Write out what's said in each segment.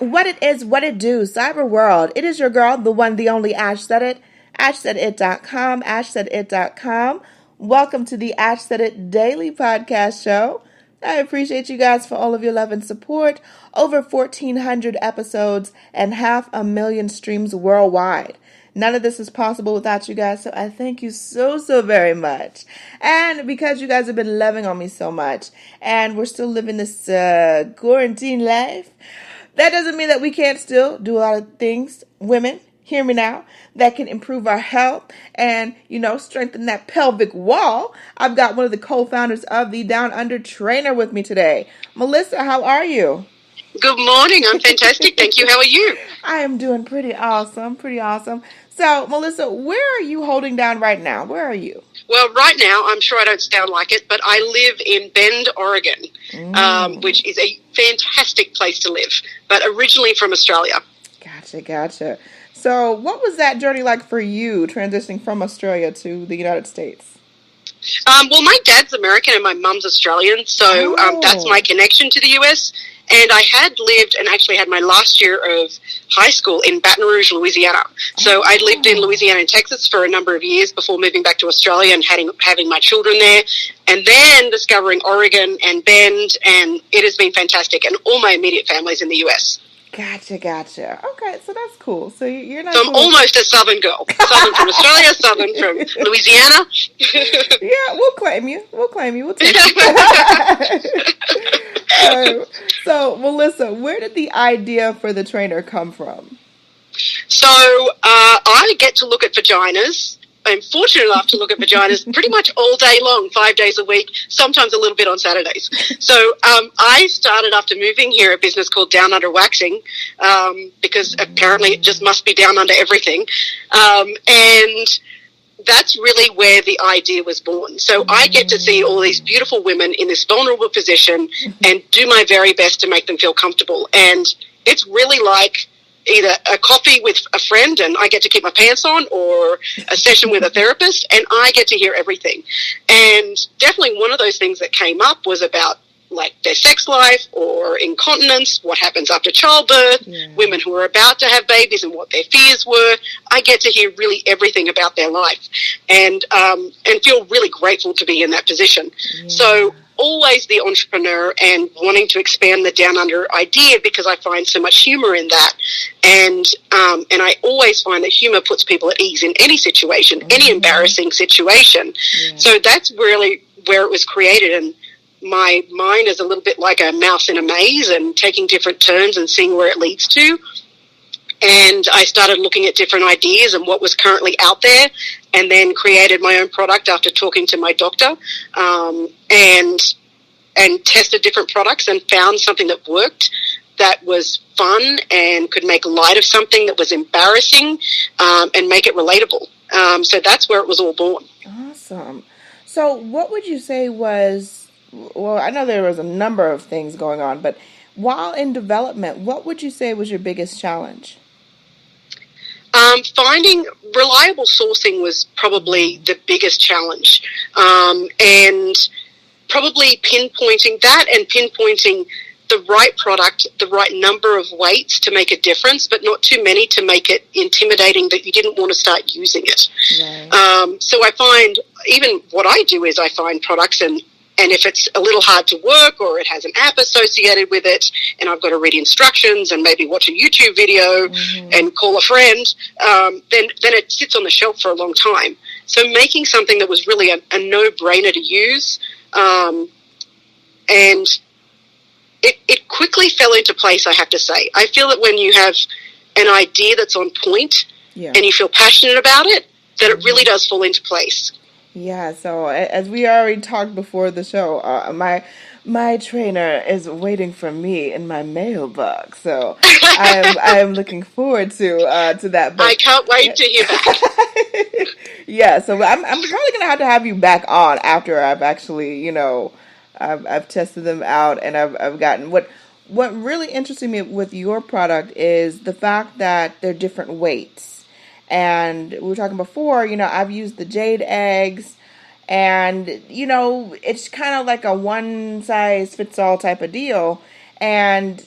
What it is, what it do, cyber world. It is your girl, the one, the only Ash Said It. AshSaidIt.com, AshSaidIt.com. Welcome to the Ash Said It Daily Podcast Show. I appreciate you guys for all of your love and support. Over 1,400 episodes and 500,000 streams worldwide. None of this is possible without you guys, so I thank you so very much. And because you guys have been loving on me so much, and we're still living this quarantine life, that doesn't mean that we can't still do a lot of things, women, hear me now, that can improve our health and, strengthen that pelvic wall. I've got one of the co-founders of the Downunder Trainer with me today. Melissa, how are you? Good morning. I'm fantastic. Thank you. How are you? I am doing pretty awesome. So, Melissa, where are you holding down right now? Where are you? Well, right now, I'm sure I don't sound like it, but I live in Bend, Oregon, which is a fantastic place to live, but originally from Australia. Gotcha. So what was that journey like for you, transitioning from Australia to the United States? Well, my dad's American and my mum's Australian, so that's my connection to the U.S., and I had lived and actually had my last year of high school in Baton Rouge, Louisiana. So I'd lived in Louisiana and Texas for a number of years before moving back to Australia and having my children there, and then discovering Oregon and Bend, and it has been fantastic. And all my immediate family's in the U.S. Gotcha. Okay, so that's cool. So you're not. So I'm almost a Southern girl. Southern from Australia, Southern from Louisiana. Yeah, we'll claim you. We'll take you. So, Melissa, where did the idea for the trainer come from? So I get to look at vaginas. I'm fortunate enough to look at vaginas pretty much all day long, 5 days a week, sometimes a little bit on Saturdays. So I started after moving here a business called Downunder Waxing because apparently it just must be down under everything. And that's really where the idea was born. So I get to see all these beautiful women in this vulnerable position and do my very best to make them feel comfortable. And it's really like either a coffee with a friend and I get to keep my pants on, or a session with a therapist and I get to hear everything. And definitely one of those things that came up was about like their sex life or incontinence, what happens after childbirth, women who are about to have babies and what their fears were. I get to hear really everything about their life and feel really grateful to be in that position. So always the entrepreneur and wanting to expand the Down Under idea because I find so much humor in that. And I always find that humor puts people at ease in any situation, any embarrassing situation. So that's really where it was created. And my mind is a little bit like a mouse in a maze and taking different turns and seeing where it leads to. And I started looking at different ideas and what was currently out there, and then created my own product after talking to my doctor, and tested different products and found something that worked, that was fun and could make light of something that was embarrassing, and make it relatable. So that's where it was all born. Awesome. So what would you say was, well, I know there was a number of things going on, but while in development, what would you say was your biggest challenge? Finding reliable sourcing was probably the biggest challenge, and probably pinpointing that and pinpointing the right product, the right number of weights to make a difference, but not too many to make it intimidating that you didn't want to start using it. Right. So I find, even what I do is I find products and if it's a little hard to work or it has an app associated with it and I've got to read instructions and maybe watch a YouTube video and call a friend, then it sits on the shelf for a long time. So making something that was really a no-brainer to use, and it quickly fell into place, I have to say. I feel that when you have an idea that's on point and you feel passionate about it, that it really does fall into place. Yeah, so as we already talked before the show, my trainer is waiting for me in my mailbox, so I am looking forward to that. But I can't wait to hear back. Yeah, so I'm probably gonna have you back on after I've actually, I've tested them out and I've gotten what really interested me with your product is the fact that they're different weights. And we were talking before, I've used the jade eggs, and, it's kind of like a one-size-fits-all type of deal. And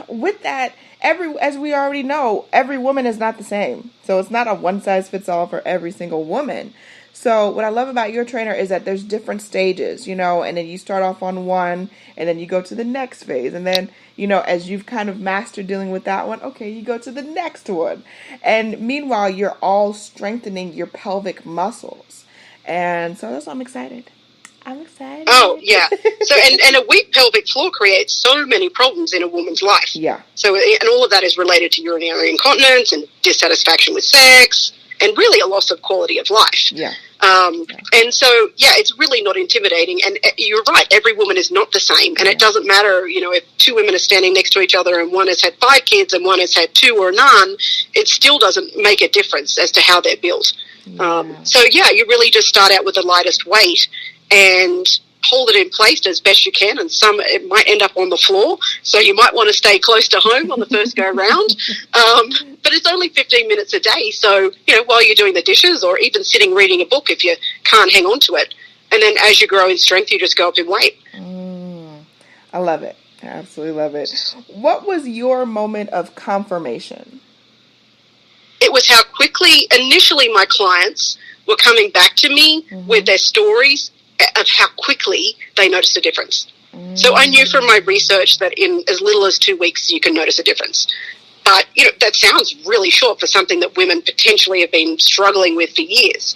with that, as we already know, every woman is not the same. So it's not a one size fits all for every single woman. So what I love about your trainer is that there's different stages, and then you start off on one, and then you go to the next phase. And then, as you've kind of mastered dealing with that one, okay, you go to the next one. And meanwhile, you're all strengthening your pelvic muscles. And so that's why I'm excited. Oh, yeah. So, and a weak pelvic floor creates so many problems in a woman's life. Yeah. So, and all of that is related to urinary incontinence and dissatisfaction with sex and really a loss of quality of life. Yeah. And so, it's really not intimidating. And you're right, every woman is not the same. And it doesn't matter, if two women are standing next to each other and one has had 5 kids and one has had 2 or none, it still doesn't make a difference as to how they're built. So, you really just start out with the lightest weight and hold it in place as best you can, and it might end up on the floor, so you might want to stay close to home on the first go round. But it's only 15 minutes a day, so while you're doing the dishes or even sitting reading a book if you can't hang on to it, and then as you grow in strength you just go up in weight. I love it. I absolutely love it. What was your moment of confirmation? It was how quickly initially my clients were coming back to me with their stories of how quickly they noticed a difference. So I knew from my research that in as little as 2 weeks you can notice a difference. But, that sounds really short for something that women potentially have been struggling with for years.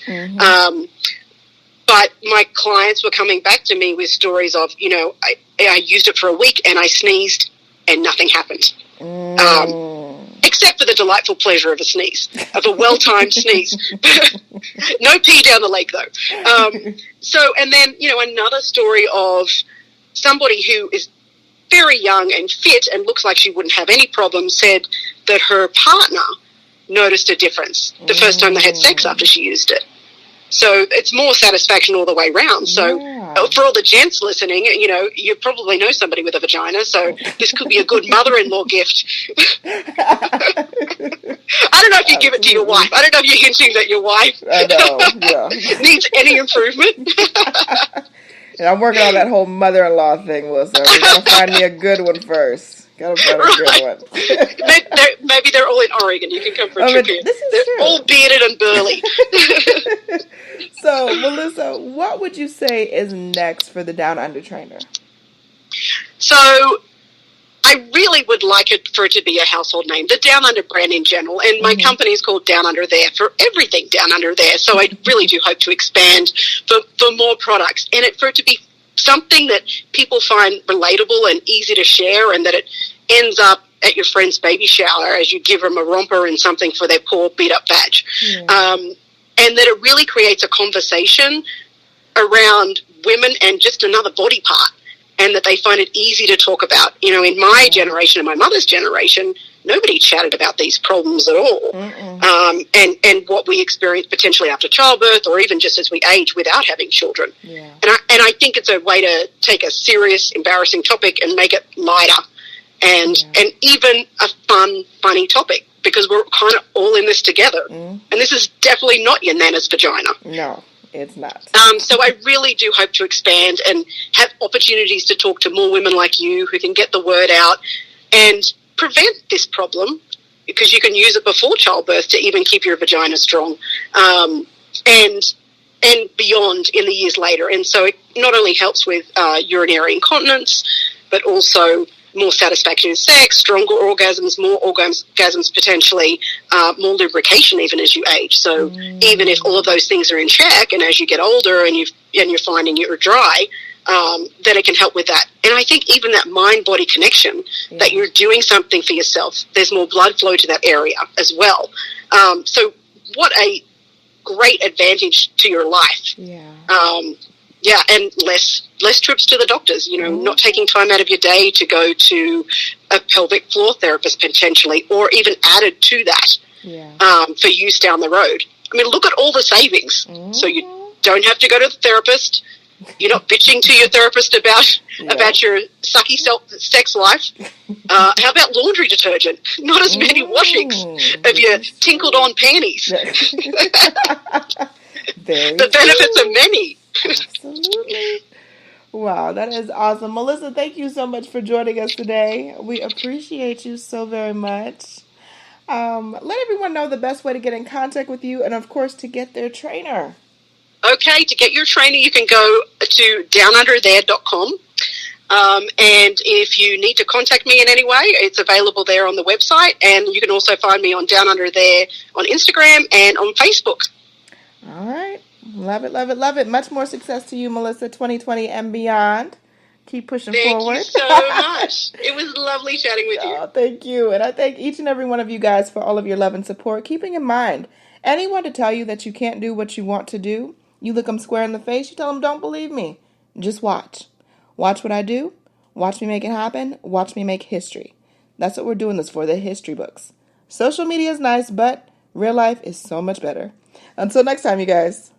But my clients were coming back to me with stories of, I used it for a week and I sneezed and nothing happened. Except for the delightful pleasure of a sneeze, of a well-timed sneeze. No pee down the lake, though. And then, another story of somebody who is very young and fit and looks like she wouldn't have any problems said that her partner noticed a difference the first time they had sex after she used it. So it's more satisfaction all the way around. So for all the gents listening, you probably know somebody with a vagina, so this could be a good mother-in-law gift. I don't know if you give it to your wife. I don't know if you're hinting that your wife needs any improvement. And I'm working on that whole mother-in-law thing, Melissa. We're going to find me a good one first. Gotta find a good one. Maybe they're all in Oregon. You can come for a trip here. They're true. all bearded and burly. So, Melissa, what would you say is next for the Downunder Trainer? So, I really would like it for it to be a household name, the Downunder brand in general, and my company is called Downunder There for everything Downunder There, so I really do hope to expand for more products, and for it to be something that people find relatable and easy to share, and that it ends up at your friend's baby shower as you give them a romper and something for their poor beat-up badge. And that it really creates a conversation around women and just another body part, and that they find it easy to talk about. In my generation and my mother's generation, nobody chatted about these problems at all. And what we experience potentially after childbirth or even just as we age without having children. And I think it's a way to take a serious, embarrassing topic and make it lighter and even a funny topic, because we're kind of all in this together. And this is definitely not your nana's vagina. No, it's not. So I really do hope to expand and have opportunities to talk to more women like you who can get the word out and prevent this problem, because you can use it before childbirth to even keep your vagina strong, and beyond in the years later. And so it not only helps with urinary incontinence, but also more satisfaction in sex, stronger orgasms, more orgasms potentially, more lubrication even as you age. So even if all of those things are in check, and as you get older and you're finding you're dry, then it can help with that. And I think even that mind-body connection, that you're doing something for yourself, there's more blood flow to that area as well. So what a great advantage to your life. And less trips to the doctors, not taking time out of your day to go to a pelvic floor therapist potentially, or even added to that for use down the road. I mean, look at all the savings. So you don't have to go to the therapist. You're not bitching to your therapist about your sucky sex life. How about laundry detergent? Not as many washings of your tinkled-on panties. The benefits are many. Absolutely. Wow, that is awesome. Melissa, thank you so much for joining us today. We appreciate you so very much. Let everyone know the best way to get in contact with you and, of course, to get their trainer. Okay, to get your trainer, you can go to downunderthere.com. And if you need to contact me in any way, it's available there on the website. And you can also find me on Downunder There on Instagram and on Facebook. All right. Love it, love it, love it. Much more success to you, Melissa, 2020 and beyond. Keep pushing forward. Thank you so much. It was lovely chatting with you. Oh, thank you. And I thank each and every one of you guys for all of your love and support. Keeping in mind, anyone to tell you that you can't do what you want to do, you look them square in the face, you tell them, don't believe me. Just watch. Watch what I do. Watch me make it happen. Watch me make history. That's what we're doing this for, the history books. Social media is nice, but real life is so much better. Until next time, you guys.